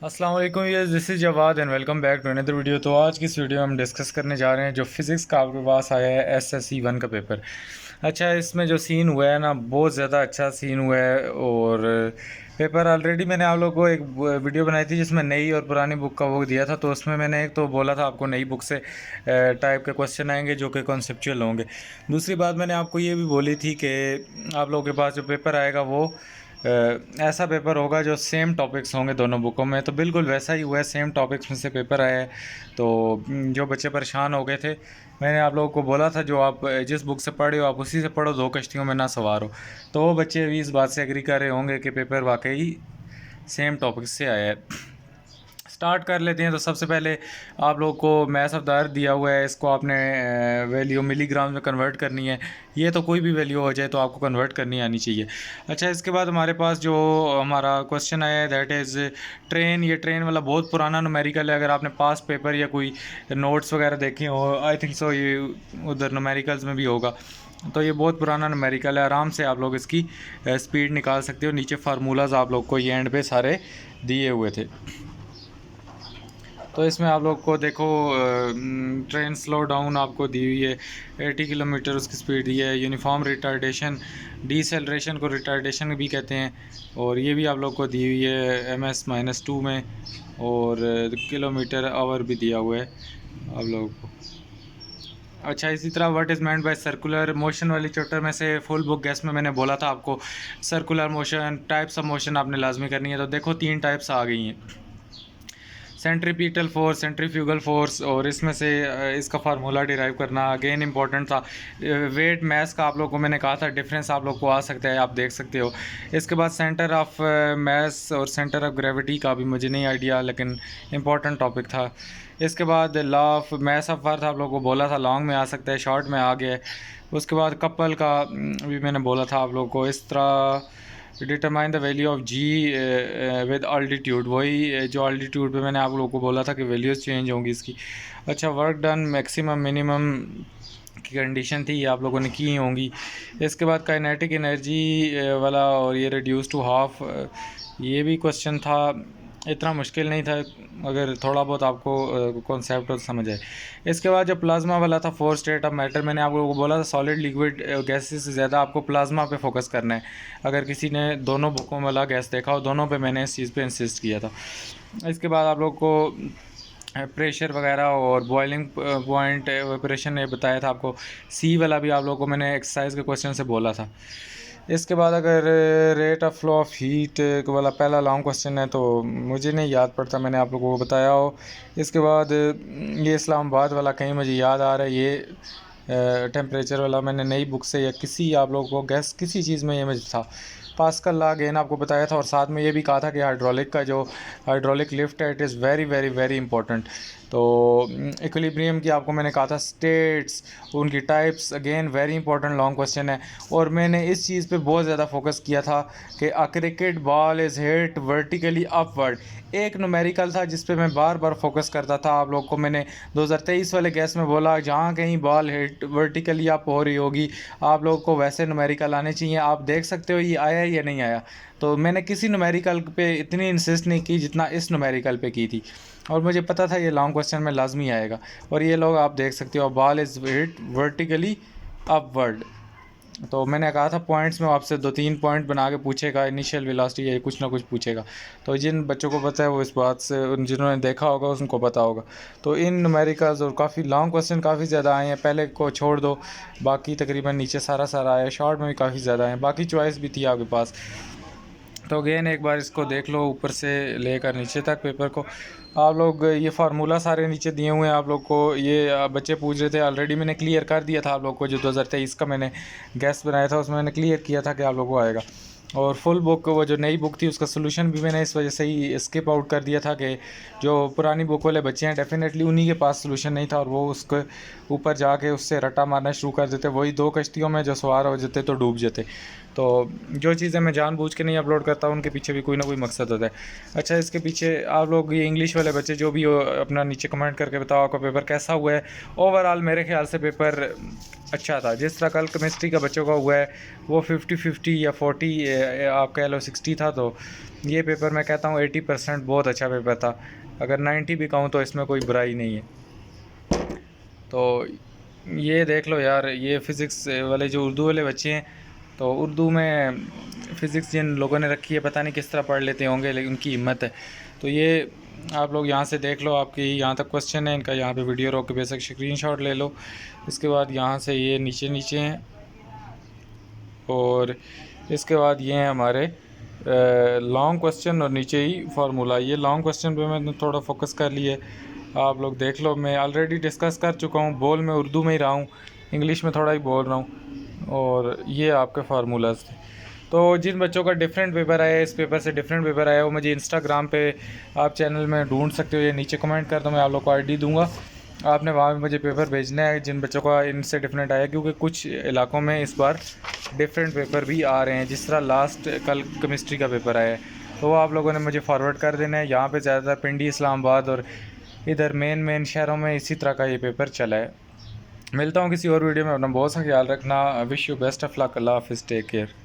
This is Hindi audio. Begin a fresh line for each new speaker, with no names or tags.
अस्सलाम वालेकुम, ये this is Jawad and welcome back to another video. तो आज की इस वीडियो में हम डिस्कस करने जा रहे हैं जो फिज़िक्स का आपके पास आया है एसएससी 1 का पेपर। अच्छा, इसमें जो सीन हुआ है ना, बहुत ज़्यादा अच्छा सीन हुआ है। और पेपर ऑलरेडी मैंने आप लोगों को एक वीडियो बनाई थी जिसमें नई और पुरानी बुक का वो दिया था। तो उसमें मैंने एक तो बोला था आपको नई बुक से टाइप के क्वेश्चन आएंगे जो कि कॉन्सेप्चुअल होंगे। दूसरी बात मैंने आपको ये भी बोली थी कि आप लोगों के पास जो पेपर आएगा वो ऐसा पेपर होगा जो सेम टॉपिक्स होंगे दोनों बुकों में। तो बिल्कुल वैसा ही हुआ है, सेम टॉपिक्स में से पेपर आया है। तो जो बच्चे परेशान हो गए थे, मैंने आप लोगों को बोला था जो आप जिस बुक से पढ़े हो आप उसी से पढ़ो, दो कश्तियों में ना सवार हो। तो वो बच्चे भी इस बात से एग्री कर रहे होंगे कि पेपर वाकई सेम टॉपिक से आया है। स्टार्ट कर लेते हैं। तो सबसे पहले आप लोगों को मैथ ऑफ द अर्थ दिया हुआ है, इसको आपने वैल्यू मिलीग्राम में कन्वर्ट करनी है। ये तो कोई भी वैल्यू हो जाए तो आपको कन्वर्ट करनी आनी चाहिए। अच्छा, इसके बाद हमारे पास जो हमारा क्वेश्चन आया है दैट इज़ ट्रेन। ये ट्रेन वाला बहुत पुराना न्यूमेरिकल है। अगर आपने पास पेपर या कोई नोट्स वगैरह देखे हो, आई थिंक सो ये उधर न्यूमेरिकल्स में भी होगा। तो ये बहुत पुराना न्यूमेरिकल है, आराम से आप लोग इसकी स्पीड निकाल सकते हो। नीचे फार्मूलाज आप लोग को ये एंड पे सारे दिए हुए थे। तो इसमें आप लोग को देखो, ट्रेन स्लो डाउन आपको दी हुई है, 80 किलोमीटर उसकी स्पीड दी है। यूनिफॉर्म रिटार्डेशन, डिसेलरेशन को रिटार्डेशन भी कहते हैं, और ये भी आप लोग को दी हुई है MS-2 में। और किलोमीटर आवर भी दिया हुआ है आप लोगों को। अच्छा, इसी तरह what is meant by circular motion वाली चैप्टर में से फुल बुक गैस में मैंने बोला था आपको circular motion, types of motion आपने लाजमी करनी है। तो देखो 3 टाइप्स आ गई हैं, सेंट्रीपिटल फोर्स, सेंट्रीफ्यूगल फोर्स, और इसमें से इसका फार्मूला डिराइव करना अगेन इंपॉर्टेंट था। वेट मैस का आप लोग को मैंने कहा था डिफरेंस आप लोग को आ सकता है, आप देख सकते हो। इसके बाद सेंटर ऑफ मैस और सेंटर ऑफ ग्रेविटी का भी मुझे नहीं आइडिया, लेकिन इंपॉर्टेंट टॉपिक था। इसके बाद law of mass of earth आप लोगों को बोला था लॉन्ग में आ सकता है, शॉर्ट में आ गया है। उसके बाद कपल का भी मैंने बोला था आप लोग को। इस तरह determine the value of g with altitude, वही जो अल्टीट्यूड पे मैंने आप लोगों को बोला था कि वैल्यूज़ चेंज होंगी इसकी। अच्छा, वर्क डन मैक्सिमम मिनिमम की कंडीशन थी, ये आप लोगों ने की होंगी। इसके बाद काइनेटिक एनर्जी वाला, और ये रिड्यूस टू हाफ, ये भी क्वेश्चन था। इतना मुश्किल नहीं था अगर थोड़ा बहुत आपको कॉन्सेप्ट तो समझ आए। इसके बाद जो प्लाज्मा वाला था, 4 स्टेट ऑफ मैटर, मैंने आप लोगों को बोला था सॉलिड लिक्विड गैसेस से ज़्यादा आपको प्लाज्मा पे फोकस करना है। अगर किसी ने दोनों बुकों वाला गैस देखा हो, दोनों पे मैंने इस चीज़ पे इंसिस्ट किया था। इसके बाद आप लोग को प्रेशर वगैरह और बॉइलिंग पॉइंट ऑपरेशन ने बताया था आपको। सी वाला भी आप लोगों को मैंने एक्सरसाइज के क्वेश्चन से बोला था। इसके बाद अगर rate of flow of heat वाला पहला लॉन्ग क्वेश्चन है तो मुझे नहीं याद पड़ता, मैंने आप लोगों को बताया हो। इसके बाद ये इस्लामाबाद वाला कहीं मुझे याद आ रहा है, ये टेम्परेचर वाला मैंने नई बुक से या किसी आप लोगों को गैस किसी चीज़ में ये मुझे था। पास्कल लॉ अगेन आपको बताया था, और साथ में ये भी कहा था कि हाइड्रोलिक का जो हाइड्रोलिक लिफ्ट है it is very very very important. तो इक्विलिब्रियम की आपको मैंने कहा था स्टेट्स, उनकी types, again very important long question है। और मैंने इस चीज़ पे बहुत ज़्यादा फोकस किया था कि a cricket ball is hit vertically upward. एक न्यूमेरिकल था जिस पे मैं बार बार फोकस करता था। आप लोग को मैंने 2023 वाले गैस में बोला जहाँ कहीं बॉल हिट वर्टिकली अप हो रही होगी आप लोग को वैसे न्यूमेरिकल आने चाहिए। आप देख सकते हो ये आया या नहीं आया। तो मैंने किसी न्यूमेरिकल पे इतनी इंसिस्ट नहीं की जितना इस न्यूमेरिकल पे की थी, और मुझे पता था ये लॉन्ग क्वेश्चन में लाजमी आएगा। और ये लोग आप देख सकते हो, ball is hit vertically upward. तो मैंने कहा था पॉइंट्स में आपसे 2-3 पॉइंट बना के पूछेगा, इनिशियल वेलोसिटी या कुछ ना कुछ पूछेगा। तो जिन बच्चों को पता है वो इस बात से, जिन्होंने देखा होगा उनको पता होगा। तो इन न्यूमेरिकल्स और काफ़ी लॉन्ग क्वेश्चन काफ़ी ज़्यादा आए हैं, पहले को छोड़ दो बाकी तकरीबन नीचे सारा सारा आया। शॉर्ट में भी काफ़ी ज़्यादा आए, बाकी चॉइस भी थी आपके पास। तो अगेन एक बार इसको देख लो ऊपर से लेकर नीचे तक पेपर को। आप लोग ये फार्मूला सारे नीचे दिए हुए हैं आप लोग को। ये बच्चे पूछ रहे थे, ऑलरेडी मैंने क्लियर कर दिया था आप लोग को। जो 2023 का मैंने गैस बनाया था उसमें मैंने क्लियर किया था कि आप लोग को आएगा। और फुल बुक वो जो नई बुक थी उसका सोल्यूशन भी मैंने इस वजह से ही स्किप आउट कर दिया था कि जो पुरानी बुक वाले बच्चे हैं डेफिनेटली उन्हीं के पास सोल्यूशन नहीं था, और वो उसके ऊपर जाके उससे रट्टा मारना शुरू कर देते। वही दो कश्तियों में जो सवार हो जाते तो डूब जाते। तो जो चीज़ें मैं जानबूझ के नहीं अपलोड करता उनके पीछे भी कोई ना कोई मकसद होता है। अच्छा, इसके पीछे आप लोग ये इंग्लिश वाले बच्चे जो भी हो अपना नीचे कमेंट करके बताओ आपका पेपर कैसा हुआ है। ओवरऑल मेरे ख्याल से पेपर अच्छा था। जिस तरह कल केमिस्ट्री का बच्चों का हुआ है वो 50-50 या 40 आपका LO60 था, तो ये पेपर मैं कहता हूँ 80% बहुत अच्छा पेपर था। अगर 90 भी कहूँ तो इसमें कोई बुराई नहीं है। तो ये देख लो यार, ये फ़िज़िक्स वाले जो उर्दू वाले बच्चे हैं, तो उर्दू में फ़िज़िक्स जिन लोगों ने रखी है पता नहीं किस तरह पढ़ लेते होंगे, लेकिन उनकी हिम्मत है। तो ये आप लोग यहाँ से देख लो, आपकी यहाँ तक क्वेश्चन है इनका, यहाँ पे वीडियो रोक के बेसिक स्क्रीनशॉट ले लो। इसके बाद यहाँ से ये नीचे नीचे हैं, और इसके बाद ये हैं हमारे लॉन्ग क्वेश्चन और नीचे ही फार्मूला। ये लॉन्ग क्वेश्चन पे मैंने थोड़ा फोकस कर लिया, आप लोग देख लो। मैं ऑलरेडी डिस्कस कर चुका हूँ, बोल मैं उर्दू में ही रहा हूँ, इंग्लिश में थोड़ा ही बोल रहा हूँ। और ये आपके फार्मूलाज थे। तो जिन बच्चों का डिफरेंट पेपर आया, इस पेपर से डिफरेंट पेपर आया, वो मुझे इंस्टाग्राम पे आप चैनल में ढूंढ सकते हो, ये नीचे कमेंट कर दो, मैं आप लोग को ID दूंगा। आपने वहाँ पे मुझे पेपर भेजना है जिन बच्चों का इनसे डिफरेंट आया, क्योंकि कुछ इलाकों में इस बार डिफरेंट पेपर भी आ रहे हैं, जिस तरह लास्ट कल केमिस्ट्री का पेपर आया है, तो वो आप लोगों ने मुझे फॉरवर्ड कर देना है। यहाँ पे ज़्यादातर पिंडी, इस्लामाबाद और इधर मेन शहरों में इसी तरह का ये पेपर चला है। मिलता हूँ किसी और वीडियो में, अपना बहुत सा ख्याल रखना। Wish you best of luck. Allah हाफिज़, टेक केयर।